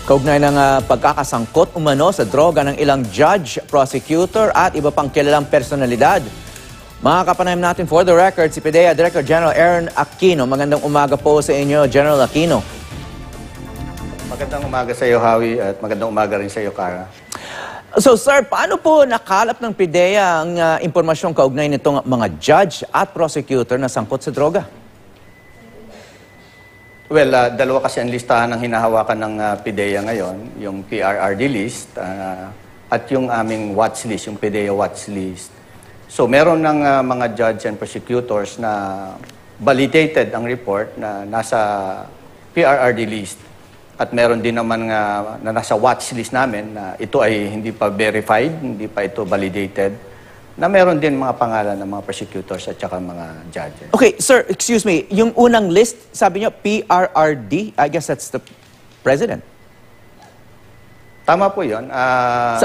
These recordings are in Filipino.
Kaugnay ng pagkakasangkot umano sa droga ng ilang judge, prosecutor at iba pang kilalang personalidad. Makakapanayam natin for the record si PIDEA Director General Aaron Aquino. Magandang umaga po sa inyo, General Aquino. Magandang umaga sa iyo, Howie, at magandang umaga rin sa iyo, Cara. So sir, paano po nakalap ng PIDEA ang impormasyong kaugnay nitong mga judge at prosecutor na sangkot sa droga? Well, dalawa kasi ang listahan ng hinahawakan ng PIDEA ngayon, yung PRRD list at yung aming watch list, yung PIDEA watch list. So meron ng mga judge and prosecutors na validated ang report na nasa PRRD list. At meron din naman na nasa watch list namin na ito ay hindi pa verified, hindi pa ito validated, na meron din mga pangalan ng mga prosecutors at saka mga judges. Okay, sir, excuse me. Yung unang list, sabi niyo PRRD, I guess that's the president. Tama po yun.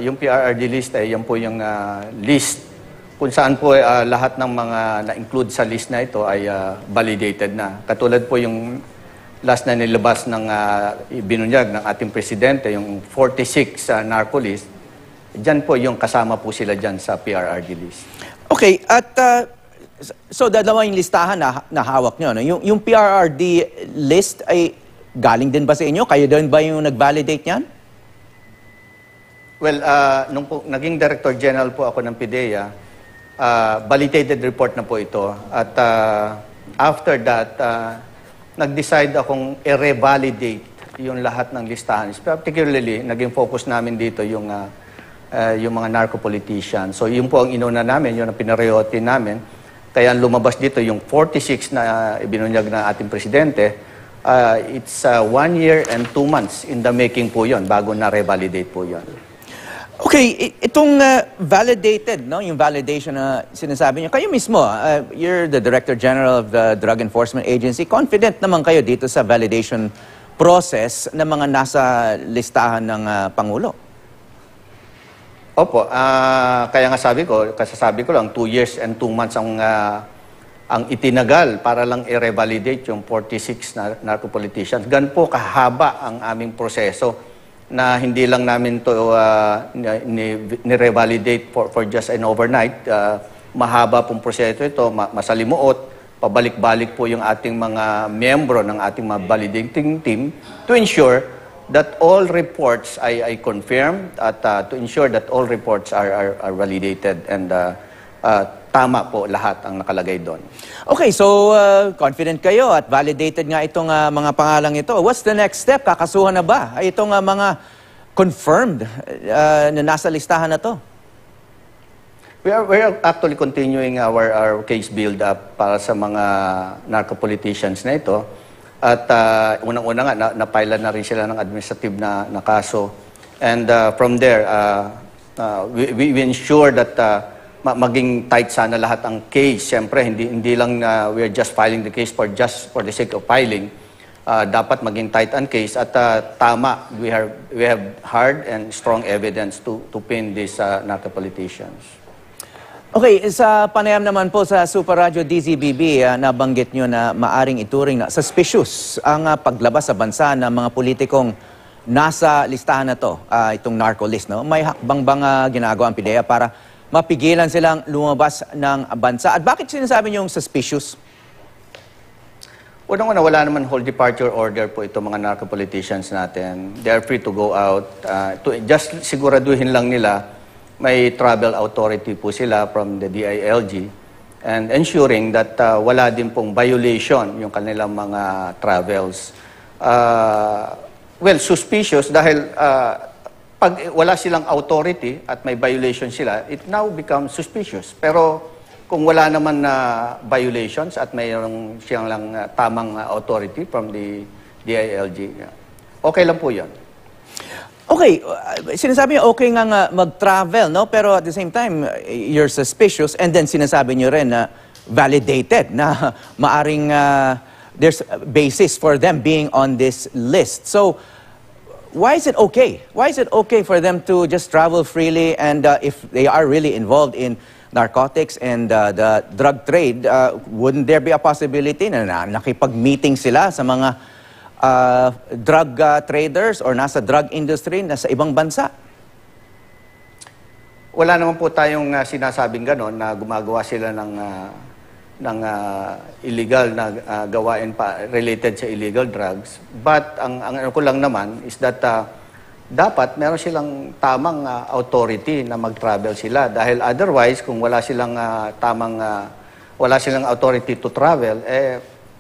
Yung PRRD list ay yan po yung list kung saan po lahat ng mga na-include sa list na ito ay validated na. Katulad po yung last na nilabas ng binunyag ng ating presidente, yung 46 narco list. Diyan po yung kasama po sila dyan sa PRRD list. Okay, at so dalawa yung listahan na hawak nyo. No? Yung PRRD list ay galing din ba sa inyo? Kayo din ba yung nag-validate niyan? Well, nung po, naging Director General po ako ng PIDEA, validated report na po ito. At after that, nag-decide akong i-revalidate yung lahat ng listahan. Particularly, naging focus namin dito yung mga narco-politicians. So yun po ang inuna namin, yun ang pinareote namin. Kaya lumabas dito yung 46 na ibinunyag na ating presidente. It's 1 year and 2 months in the making po yun, bago na-revalidate po yun. Okay, itong validated, no? Yung validation na sinasabi niyo, kayo mismo, you're the Director General of the Drug Enforcement Agency. Confident naman kayo dito sa validation process ng mga nasa listahan ng Pangulo? Opo, kaya nga kasasabi ko lang, 2 years and 2 months ang itinagal para lang i-revalidate yung 46 na narco-politicians. Gan po kahaba ang aming proseso na hindi lang namin to ni-revalidate for just an overnight. Mahaba pong proseso ito, masalimuot, pabalik-balik po yung ating mga miyembro ng ating mga validating team to ensure that all reports ay confirmed at to ensure that all reports are validated and tama po lahat ang nakalagay doon. Okay, so confident kayo at validated nga itong mga pangalang ito. What's the next step? Kakasuhan na ba ay itong mga confirmed na nasa listahan na to? We are actually continuing our case build-up para sa mga narco-politicians na ito. At unang-una nga, napila na rin sila ng administrative na kaso. And from there, we ensure that maging tight sana lahat ang case. Siyempre, hindi lang we are just filing the case for the sake of filing. Dapat maging tight ang case. At tama, we have hard and strong evidence to pin these narco-politicians. Okay, sa panayam naman po sa Super Radio DZBB, nabanggit nyo na maaring ituring na suspicious ang paglabas sa bansa ng mga politikong nasa listahan na to, itong narco list. No? May hakbang bang ginagawa ang PIDEA para mapigilan silang lumabas ng bansa? At bakit sinasabi nyo yung suspicious? Unang-una, wala naman whole departure order po itong mga narco-politicians natin. They are free to go out. Just siguraduhin lang nila may travel authority po sila from the DILG and ensuring that wala din pong violation yung kanilang mga travels. Well, suspicious dahil pag wala silang authority at may violation sila, it now becomes suspicious. Pero kung wala naman na violations at mayroong siyang lang tamang authority from the DILG, okay lang po yan. Okay, sinasabi niyo okay nga mag-travel, no? Pero at the same time, you're suspicious and then sinasabi niyo rin na validated na maaring there's a basis for them being on this list. So, why is it okay? Why is it okay for them to just travel freely and if they are really involved in narcotics and the drug trade, wouldn't there be a possibility na nakipag-meeting sila sa mga drug traders or nasa drug industry na sa ibang bansa? Wala naman po tayong sinasabing gano'n na gumagawa sila ng illegal na gawain pa related sa illegal drugs. But ang ano ko lang naman is that dapat meron silang tamang authority na mag-travel sila. Dahil otherwise, kung wala silang wala silang authority to travel,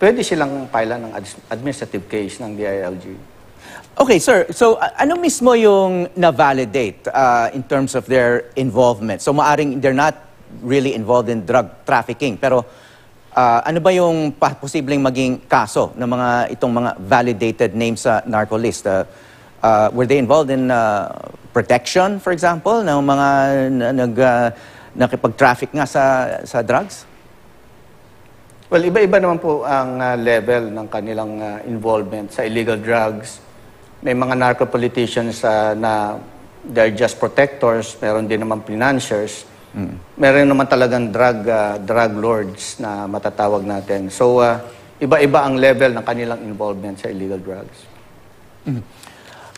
pwede silang pila ng administrative case ng DILG. Okay, sir. So, ano mismo yung na-validate in terms of their involvement? So, maaring they're not really involved in drug trafficking. Pero, ano ba yung posibleng maging kaso ng itong mga validated names sa narco list? Were they involved in protection, for example, ng mga nakipag-traffic nga sa drugs? Well, iba-iba naman po ang level ng kanilang involvement sa illegal drugs. May mga narco-politicians na they're just protectors, meron din naman financiers, meron naman talagang drug lords na matatawag natin. So, iba-iba ang level ng kanilang involvement sa illegal drugs.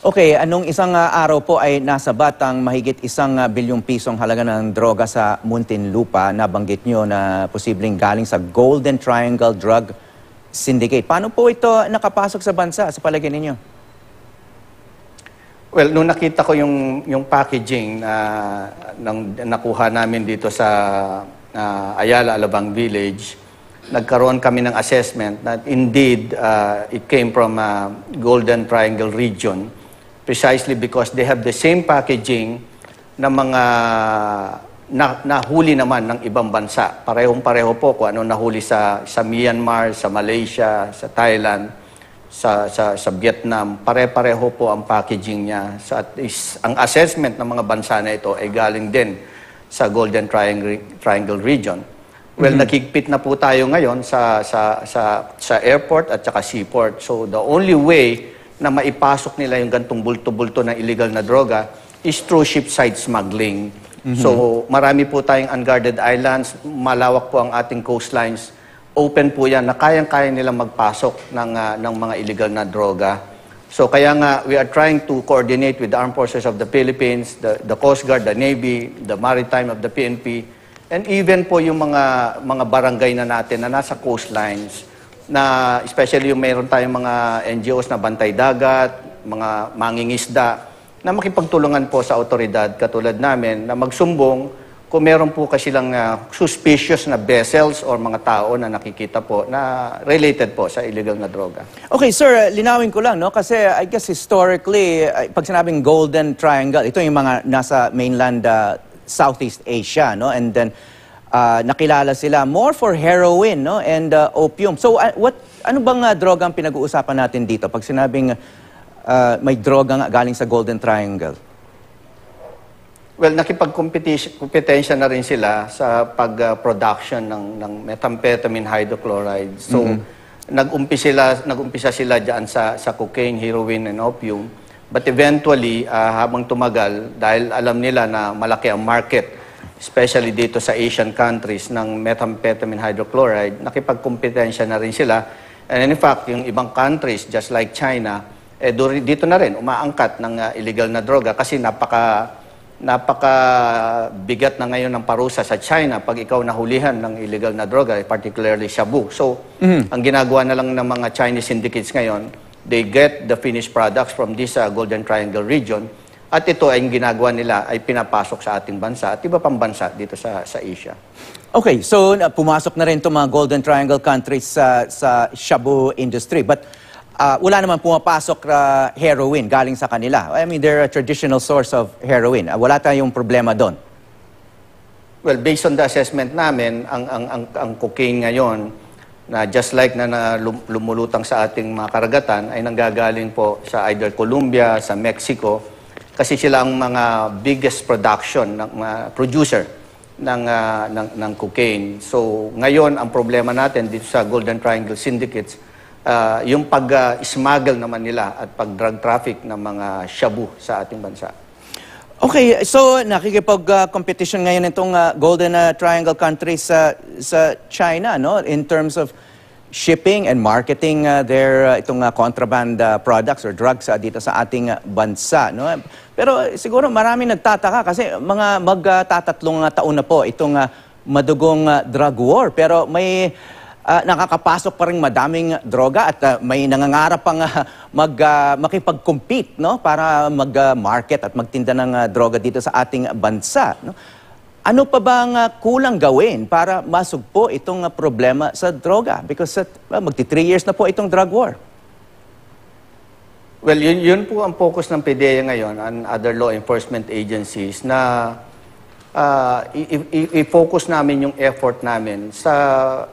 Okay, anong isang araw po ay nasabat ang mahigit 1 bilyong pisong halaga ng droga sa Muntinlupa. Nabanggit nyo na posibleng galing sa Golden Triangle Drug Syndicate. Paano po ito nakapasok sa bansa sa palagay ninyo? Well, nung nakita ko yung packaging nang nakuha namin dito sa Ayala, Alabang Village, nagkaroon kami ng assessment that indeed it came from Golden Triangle region precisely because they have the same packaging na mga nahuli naman ng ibang bansa. Parehong-pareho po kung ano nahuli sa Myanmar, sa Malaysia, sa Thailand, sa Vietnam, pare-pareho po ang packaging niya. Ang assessment ng mga bansa na ito ay galing din sa Golden Triangle region. Well, nakigpit na po tayo ngayon sa airport at saka seaport. So, the only way na maipasok nila yung gantong bulto-bulto ng illegal na droga is through shipside smuggling. So, marami po tayong unguarded islands, malawak po ang ating coastlines. Open po yan na kayang-kaya nilang magpasok ng mga illegal na droga. So kaya nga, we are trying to coordinate with the Armed Forces of the Philippines, the Coast Guard, the Navy, the Maritime of the PNP, and even po yung mga barangay na natin na nasa coastlines, na especially yung mayroon tayong mga NGOs na bantay dagat, mga mangingisda, na makipagtulungan po sa otoridad katulad namin na magsumbong kung meron po kasi lang suspicious na vessels or mga tao na nakikita po na related po sa illegal na droga. Okay, sir, linawin ko lang, no? Kasi I guess historically, pag sinabing Golden Triangle, ito yung mga nasa mainland Southeast Asia, no? And then, nakilala sila more for heroin, no? And opium. So, ano bang droga ang pinag-uusapan natin dito? Pag sinabing may droga nga galing sa Golden Triangle. Well, nakipagkompetensya na rin sila sa pag-production ng methamphetamine hydrochloride. So, nag-umpisa sila diyan sa cocaine, heroin, and opium. But eventually, habang tumagal, dahil alam nila na malaki ang market, especially dito sa Asian countries ng methamphetamine hydrochloride, nakipagkompetensya na rin sila. And in fact, yung ibang countries, just like China, dito na rin umaangkat ng illegal na droga kasi napaka-bigat na ngayon ng parusa sa China pag ikaw nahulihan ng illegal na droga, particularly shabu. So, ang ginagawa na lang ng mga Chinese syndicates ngayon, they get the finished products from this Golden Triangle region at ito ay ginagawa nila ay pinapasok sa ating bansa at iba pang bansa dito sa Asia. Okay, so pumasok na rin itong mga Golden Triangle countries sa shabu industry. But wala naman pumapasok heroin galing sa kanila. I mean, they're a traditional source of heroin. Wala tayong problema doon. Well, based on the assessment namin, ang cocaine ngayon, na just like na lumulutang sa ating mga karagatan, ay nanggagaling po sa either Colombia, sa Mexico, kasi sila ang mga biggest producer ng cocaine. So, ngayon, ang problema natin dito sa Golden Triangle Syndicates, yung pag-smuggle naman nila at pag-drug traffic ng mga shabu sa ating bansa. Okay, so nakikipag-competition ngayon itong Golden Triangle countries sa China, no? In terms of shipping and marketing their itong contraband products or drugs dito sa ating bansa, no? Pero siguro marami nagtataka kasi mga magtatatlong taon na po itong madugong drug war, pero may nakakapasok pa rin madaming droga at may nangangarap pang makipag-compete, no, para mag-market at magtinda ng droga dito sa ating bansa, no? Ano pa bang kulang gawin para masugpo itong problema sa droga? Because magti 3 years na po itong drug war. Well, yun po ang focus ng PDEA ngayon and other law enforcement agencies na i-focus namin yung effort namin sa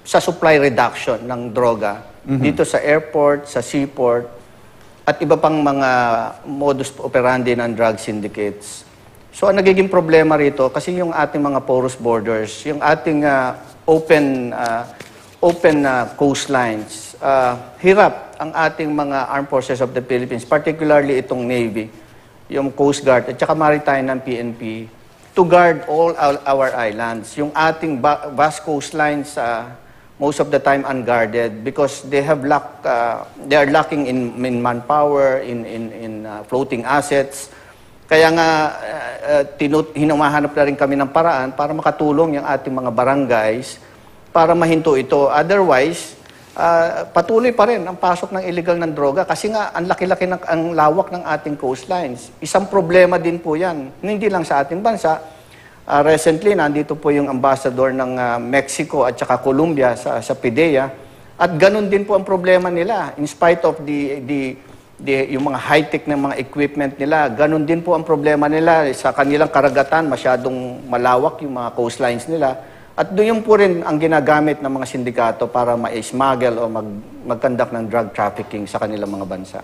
supply reduction ng droga dito sa airport, sa seaport, at iba pang mga modus operandi ng drug syndicates. So, ang nagiging problema rito, kasi yung ating mga porous borders, yung ating open coastlines, hirap ang ating mga armed forces of the Philippines, particularly itong Navy, yung Coast Guard, at saka Maritime ng PNP, to guard all our islands. Yung ating vast coastlines, most of the time unguarded because they are lacking in manpower, in floating assets. Kaya nga, hinumahanap na rin kami ng paraan para makatulong yung ating mga barangays para mahinto ito. Otherwise, patuloy pa rin ang pasok ng illegal ng droga kasi nga ang laki-laki ang lawak ng ating coastlines. Isang problema din po yan, hindi lang sa ating bansa. Recently, nandito po yung ambassador ng Mexico at saka Colombia sa PDEA at ganun din po ang problema nila. In spite of yung mga high-tech na mga equipment nila, ganun din po ang problema nila sa kanilang karagatan, masyadong malawak yung mga coastlines nila. At doon po rin ang ginagamit ng mga sindikato para ma-smuggle o mag-conduct ng drug trafficking sa kanilang mga bansa.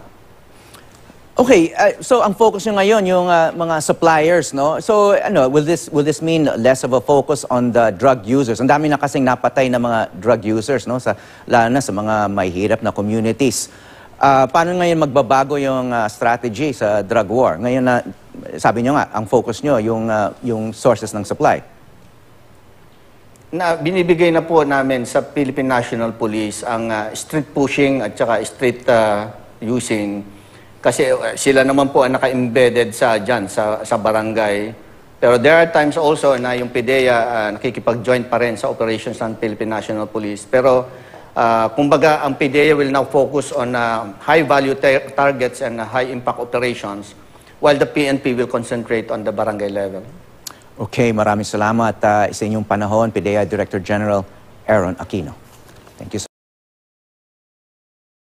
Okay, so ang focus nyo ngayon yung mga suppliers, no? So will this mean less of a focus on the drug users? Ang dami na kasing napatay na mga drug users, no? Lalo na sa mga mahihirap na communities. Paano ngayon magbabago yung strategy sa drug war? Ngayon na, sabi nyo nga, ang focus nyo yung sources ng supply. Binibigay na po namin sa Philippine National Police ang street pushing at saka street using. Kasi sila naman po ang naka-embedded sa barangay. Pero there are times also na yung PDEA nakikipag-join pa rin sa operations ng Philippine National Police. Pero kumbaga, ang PDEA will now focus on high-value targets and high-impact operations while the PNP will concentrate on the barangay level. Okay, maraming salamat sa inyong panahon, PDEA Director General Aaron Aquino. Thank you, sir.